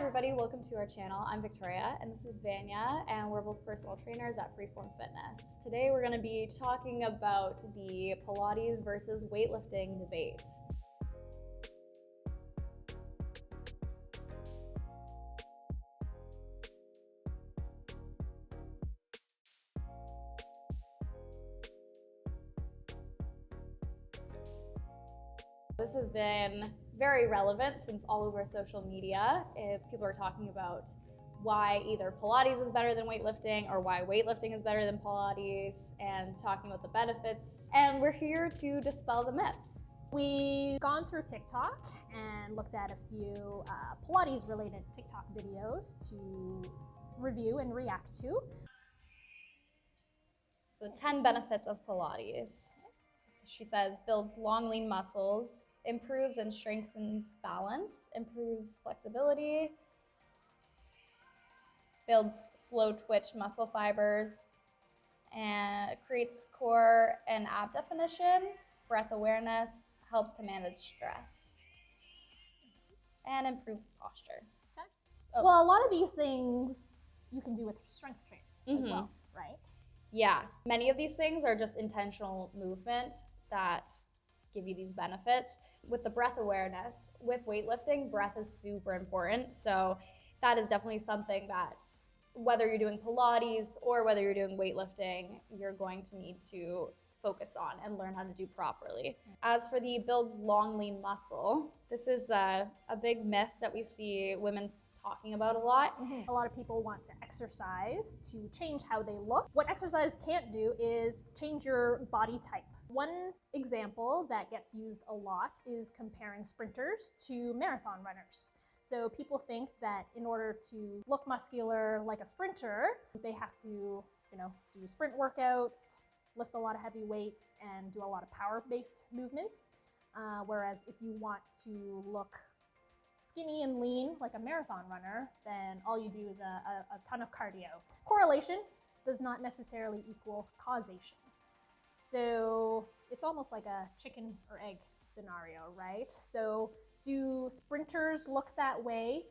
everybody, welcome to our channel. I'm Victoria and this is Vanya, and we're both personal trainers at Freeform Fitness. Today we're going to be talking about the Pilates versus weightlifting debate. This has been very relevant since all over social media. If people are talking about why either Pilates is better than weightlifting or why weightlifting is better than Pilates, and talking about the benefits. And we're here to dispel the myths. We've gone through TikTok and looked at a few Pilates related TikTok videos to review and react to. So 10 benefits of Pilates. She says builds long lean muscles, improves and strengthens balance, improves flexibility, builds slow twitch muscle fibers, and creates core and ab definition, breath awareness, helps to manage stress, and improves posture. Okay. Oh. Well, a lot of these things you can do with strength training as well, right? Yeah, many of these things are just intentional movement that give you these benefits. With the breath awareness, with weightlifting, breath is super important. So that is definitely something that whether you're doing Pilates or whether you're doing weightlifting, you're going to need to focus on and learn how to do properly. As for the builds long lean muscle, this is a big myth that we see women talking about a lot. A lot of people want to exercise to change how they look. What exercise can't do is change your body type. One example that gets used a lot is comparing sprinters to marathon runners. So people think that in order to look muscular like a sprinter, they have to, do sprint workouts, lift a lot of heavy weights, and do a lot of power-based movements. Whereas if you want to look skinny and lean like a marathon runner, then all you do is a ton of cardio. Correlation does not necessarily equal causation. So it's almost like a chicken or egg scenario, right? So do sprinters look that way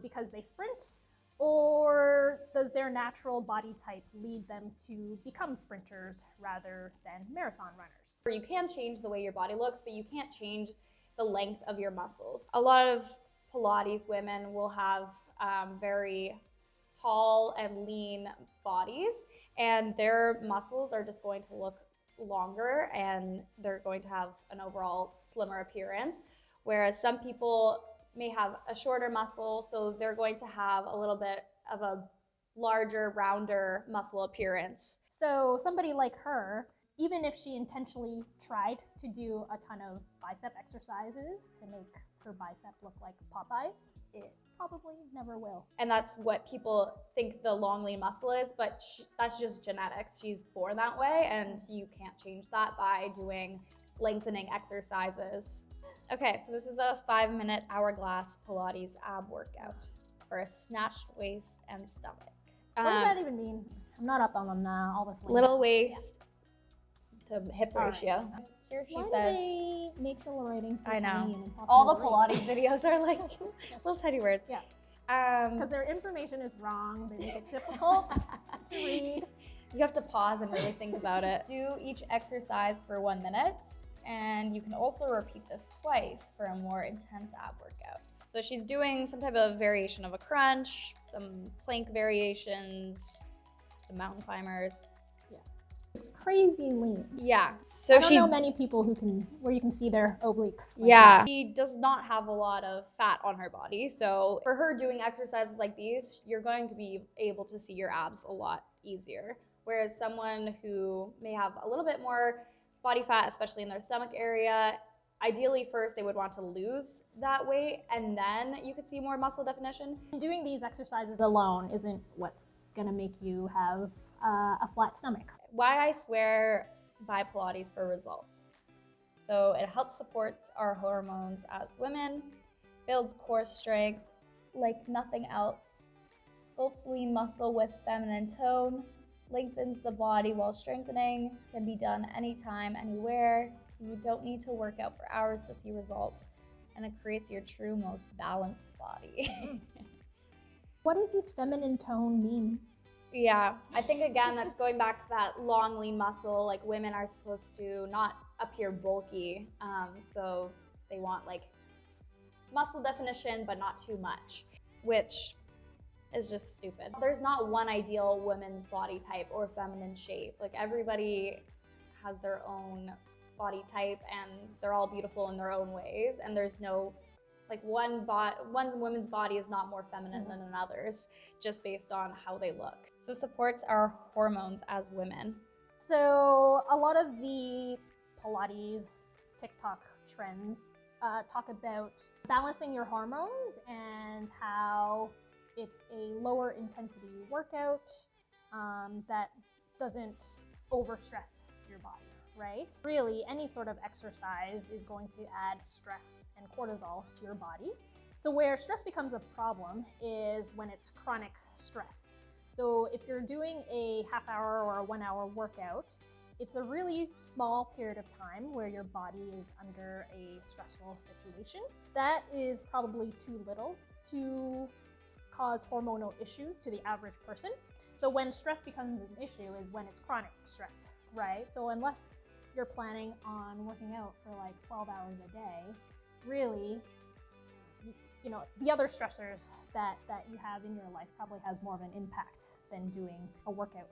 because they sprint, or does their natural body type lead them to become sprinters rather than marathon runners? You can change the way your body looks, but you can't change the length of your muscles. A lot of Pilates women will have very tall and lean bodies, and their muscles are just going to look longer and they're going to have an overall slimmer appearance, whereas some people may have a shorter muscle, so they're going to have a little bit of a larger, rounder muscle appearance. So somebody like her, even if she intentionally tried to do a ton of bicep exercises to make her bicep look like Popeye's, it probably never will. And that's what people think the long lean muscle is, but that's just genetics. She's born that way, and you can't change that by doing lengthening exercises. Okay, so this is a 5-minute hourglass Pilates ab workout for a snatched waist and stomach. What does that even mean? I'm not up on all this. Little waist to hip ratio. Right. Here she Why says, do they make the writing so I know. tiny and impossible All the to read? Pilates videos are like little tiny words. Yeah. Because their information is wrong. They make it difficult to read. You have to pause and really think about it. Do each exercise for 1 minute, and you can also repeat this twice for a more intense ab workout. So she's doing some type of variation of a crunch, some plank variations, some mountain climbers. It's crazy lean. Yeah. So I don't know many people where you can see their obliques. Like she does not have a lot of fat on her body. So for her doing exercises like these, you're going to be able to see your abs a lot easier. Whereas someone who may have a little bit more body fat, especially in their stomach area, ideally first they would want to lose that weight and then you could see more muscle definition. Doing these exercises alone isn't what's gonna make you have a flat stomach. Why I swear by Pilates for results. So it helps supports our hormones as women, builds core strength like nothing else, sculpts lean muscle with feminine tone, lengthens the body while strengthening, can be done anytime, anywhere. You don't need to work out for hours to see results, and it creates your true, most balanced body. What does this feminine tone mean? Yeah, I think again, that's going back to that long, lean muscle. Like women are supposed to not appear bulky. So they want like muscle definition, but not too much, which is just stupid. There's not one ideal women's body type or feminine shape. Like everybody has their own body type and they're all beautiful in their own ways. And there's no, like one woman's body is not more feminine than another's just based on how they look. So supports our hormones as women. So a lot of the Pilates TikTok trends talk about balancing your hormones and how it's a lower intensity workout that doesn't overstress your body, right? Really, any sort of exercise is going to add stress and cortisol to your body. So where stress becomes a problem is when it's chronic stress. So if you're doing a half-hour or a 1-hour workout, it's a really small period of time where your body is under a stressful situation. That is probably too little to cause hormonal issues to the average person. So when stress becomes an issue is when it's chronic stress, right? So unless you're planning on working out for like 12 hours a day, really, you know, the other stressors that you have in your life probably has more of an impact than doing a workout.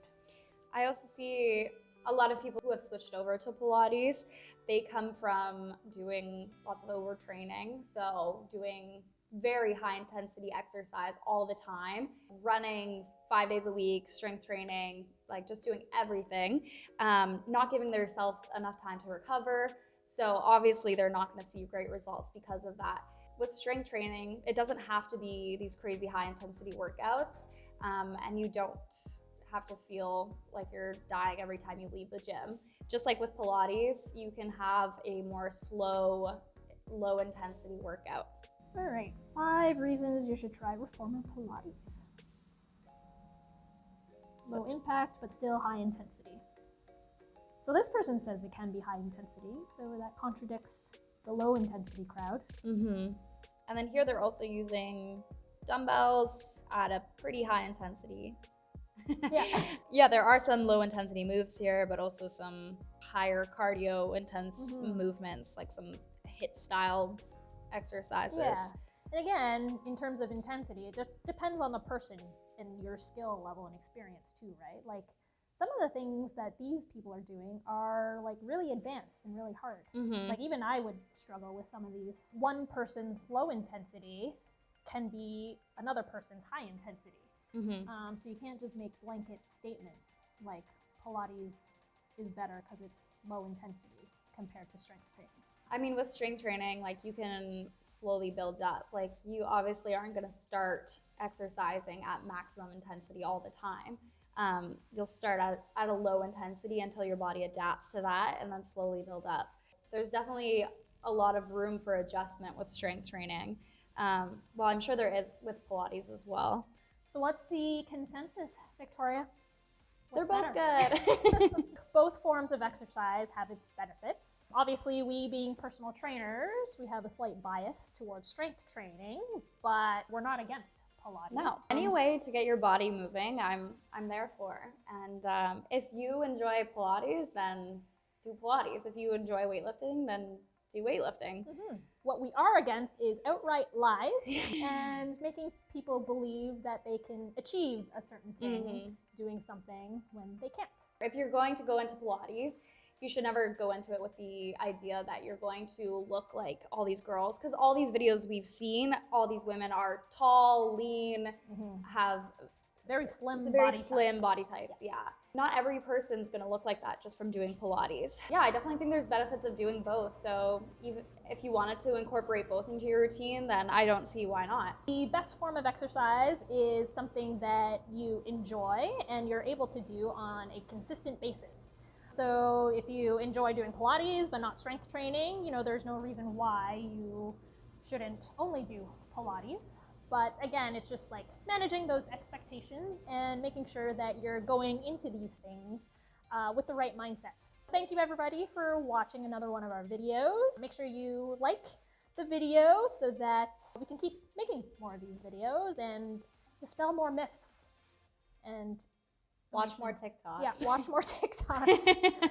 I also see a lot of people who have switched over to Pilates. They come from doing lots of overtraining, so doing very high intensity exercise all the time, running 5 days a week, strength training, like just doing everything, not giving themselves enough time to recover. So obviously they're not going to see great results because of that. With strength training, it doesn't have to be these crazy high intensity workouts, and you don't have to feel like you're dying every time you leave the gym. Just like with Pilates, you can have a more slow, low intensity workout. All right, 5 reasons you should try reformer Pilates. Low impact, but still high intensity. So this person says it can be high intensity, so that contradicts the low intensity crowd. And then here they're also using dumbbells at a pretty high intensity. Yeah, there are some low intensity moves here, but also some higher cardio intense movements, like some HIIT style exercises. Yeah. And again, in terms of intensity, it depends on the person and your skill level and experience too, right? Like some of the things that these people are doing are like really advanced and really hard. Like even I would struggle with some of these. One person's low intensity can be another person's high intensity. So you can't just make blanket statements like Pilates is better because it's low intensity compared to strength training. I mean, with strength training, like you can slowly build up. Like you obviously aren't going to start exercising at maximum intensity all the time. You'll start at a low intensity until your body adapts to that and then slowly build up. There's definitely a lot of room for adjustment with strength training. Well, I'm sure there is with Pilates as well. So what's the consensus, Victoria? They're both good. Both forms of exercise have its benefits. Obviously, we being personal trainers, we have a slight bias towards strength training, but we're not against Pilates. No, any way to get your body moving, I'm there for. And if you enjoy Pilates, then do Pilates. If you enjoy weightlifting, then do weightlifting. What we are against is outright lies and making people believe that they can achieve a certain thing doing something when they can't. If you're going to go into Pilates, you should never go into it with the idea that you're going to look like all these girls, because all these videos we've seen, all these women are tall, lean, have very slim body types. Yeah. Not every person's going to look like that just from doing Pilates. Yeah, I definitely think there's benefits of doing both. So even if you wanted to incorporate both into your routine, then I don't see why not. The best form of exercise is something that you enjoy and you're able to do on a consistent basis. So if you enjoy doing Pilates but not strength training, you know, there's no reason why you shouldn't only do Pilates. But again, it's just like managing those expectations and making sure that you're going into these things with the right mindset. Thank you everybody for watching another one of our videos. Make sure you like the video so that we can keep making more of these videos and dispel more myths and Watch more TikToks. Yeah, watch more TikToks.